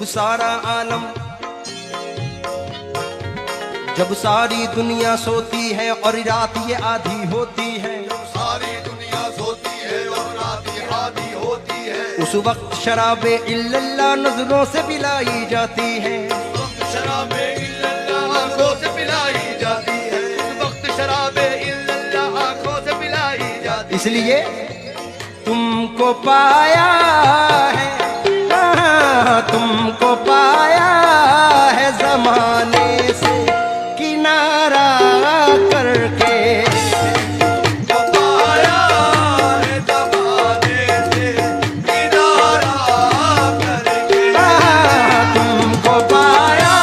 सारा आलम, जब सारी दुनिया सोती है और रात ये आधी होती है, सारी दुनिया सोती है और रात ये आधी होती है, उस वक्त शराबे इल्लल्लाह नजरों से पिलाई जाती है। शराबे इल्लल्लाह आंखों से पिलाई जाती है, उस वक्त शराबे इल्लल्लाह आंखों से पिलाई जाती है। इसलिए तुमको पाया है, तुमको पाया है जमाने से किनारा करके, तुमको पाया है जमाने से किनारा करके, तुमको पाया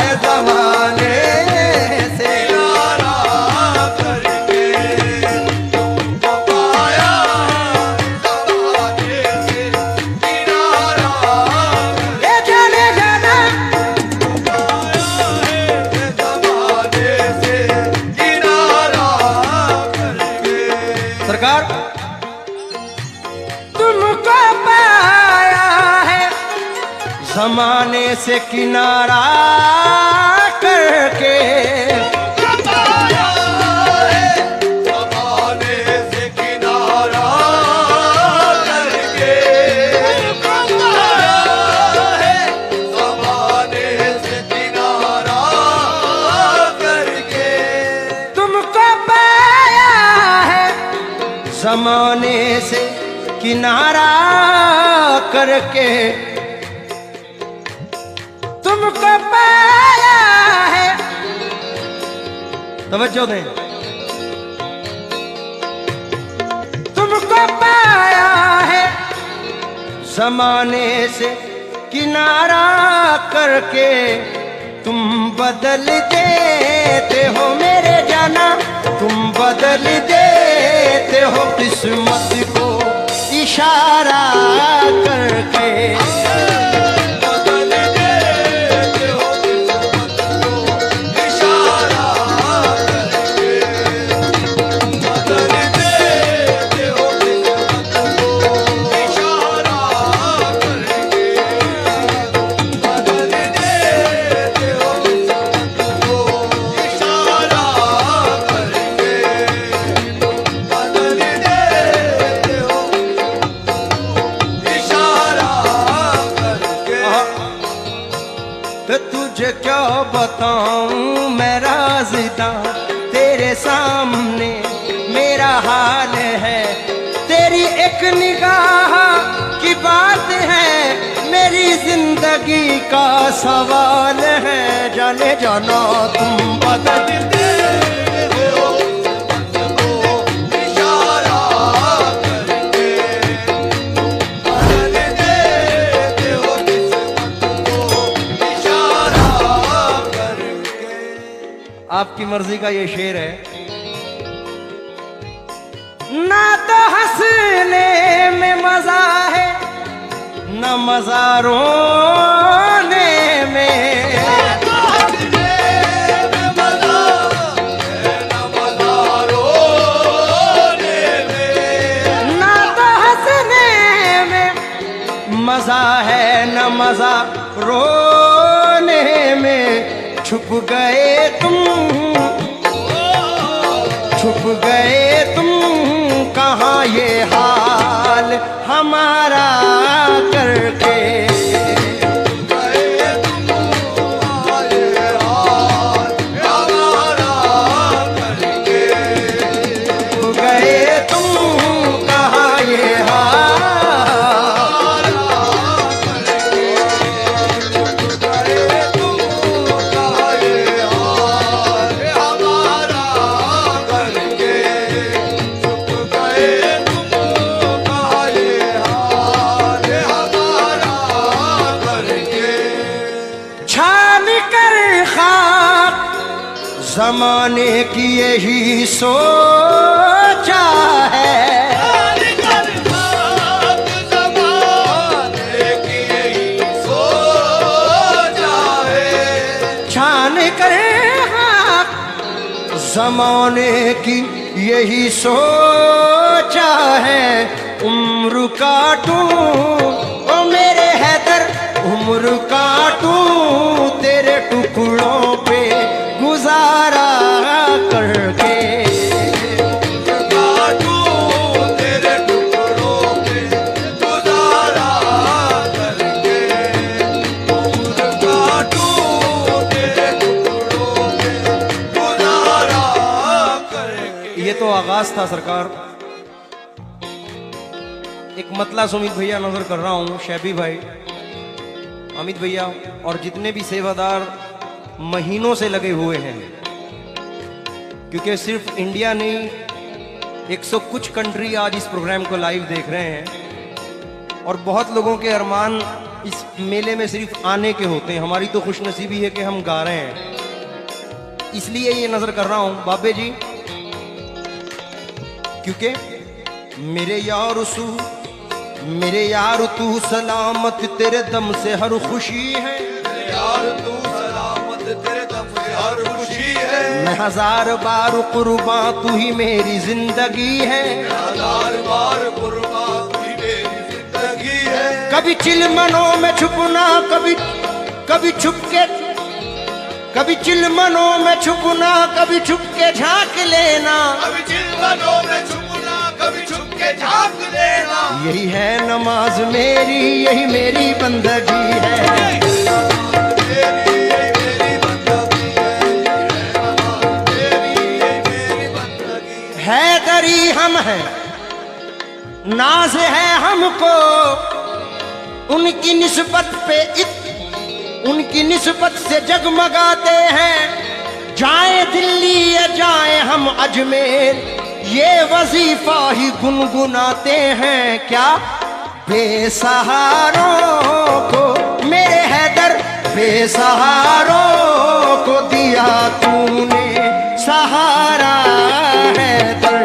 है जमाने से किनारा करके, तुमको पाया है जमाने से किनारा करके, ले जाने जाना सरकार, तुमको पाया है जमाने से किनारा करके, पाया है जमाने से किनारा करके, पाया है जमाने से किनारा करके, तुमको पाया है जमाने से किनारा करके, तुमको पाया है, तवज्जो दें, तुमको पाया है जमाने से किनारा करके, तुम बदल देते हो मेरे जाना, तुम बदल देते हो किस्मत को इशारा करके, बदल देते हो किस्मत को इशारा करके, बदल देते हो किस्मत को इशारा करके, बदल देते हो किस्मत को इशारा करके, बदल देते हो इशारा करके। तो तुझे क्या बताऊं मैं राज़दा, तेरे सामने मेरा हाल है, तेरी एक निगाह की बात है, मेरी जिंदगी का सवाल है, जाने जाना तुम बदल देते हो किस्मत को इशारा करके, बदल देते हो किस्मत को इशारा करके। आपकी मर्जी का ये शेर है। ना तो हंसने में मजा है, न मजा रोने में, ना हंसने में मजा है, ना मजा रोने में, ना तो हंसने में मजा है, न मजा रोने में, छुप गए तुम, छुप गए तुम कहाँ ये हाल हमारा करके, गए तुम आए हाल हमारा करके, छुप गए तुम कहाँ ये हाल, गए तुम आए हाल हमारा करके, चुप गए तुम आए हाल हमारा करके। छान कर खाक जमाने की यही सोचा है, छान कर खाक जमाने की यही सोचा है, उम्र काटूं ओ मेरे हैदर उम्र काटूं तेरे टुकड़ों पे गुजारा करके। ये तो आगाज था सरकार। एक मतला सुमित भैया नजर कर रहा हूं, शैबी भाई, अमित भैया और जितने भी सेवादार महीनों से लगे हुए हैं, क्योंकि सिर्फ इंडिया नहीं 100 कुछ कंट्री आज इस प्रोग्राम को लाइव देख रहे हैं और बहुत लोगों के अरमान इस मेले में सिर्फ आने के होते हैं। हमारी तो खुशनसीबी है कि हम गा रहे हैं, इसलिए ये नजर कर रहा हूं बाबे जी, क्योंकि मेरे यार तू सलामत तेरे दम से हर खुशी है, यार तू सलामत तेरे दम से हर खुशी है। मैं 1000 बार कुर्बान तू ही मेरी जिंदगी है, 1000 बार कुर्बान तू ही मेरी जिंदगी है। कभी चिलमनों में छुपना, कभी छुप के, कभी चिलमनों में छुपना, कभी छुप के झांक लेना, कभी चिलमनों में छुपना, कभी छुप के झांक लेना। यही है नमाज मेरी, यही मेरी बंदगी है। हैदरी हम हैं, नाज है हमको उनकी निस्बत पे, उनकी निस्बत से जगमगाते हैं। जाए दिल्ली या जाए हम अजमेर, ये वजीफा ही गुनगुनाते हैं। क्या बेसहारों को मेरे हैदर, बेसहारों को दिया तूने सहारा हैदर।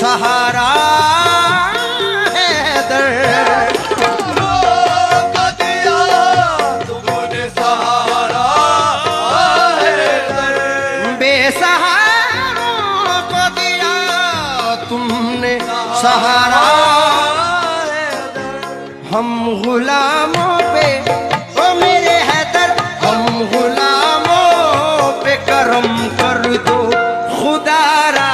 सहारा हैदर, तुमने सहारा हैदर। बेसहारों को दिया तुमने सहारा हैदर। हम गुलामों पे ओ मेरे हैदर, हम गुलामों पे करम कर दो खुदारा।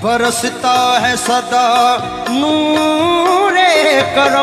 बरसता है सदा नूरे करम।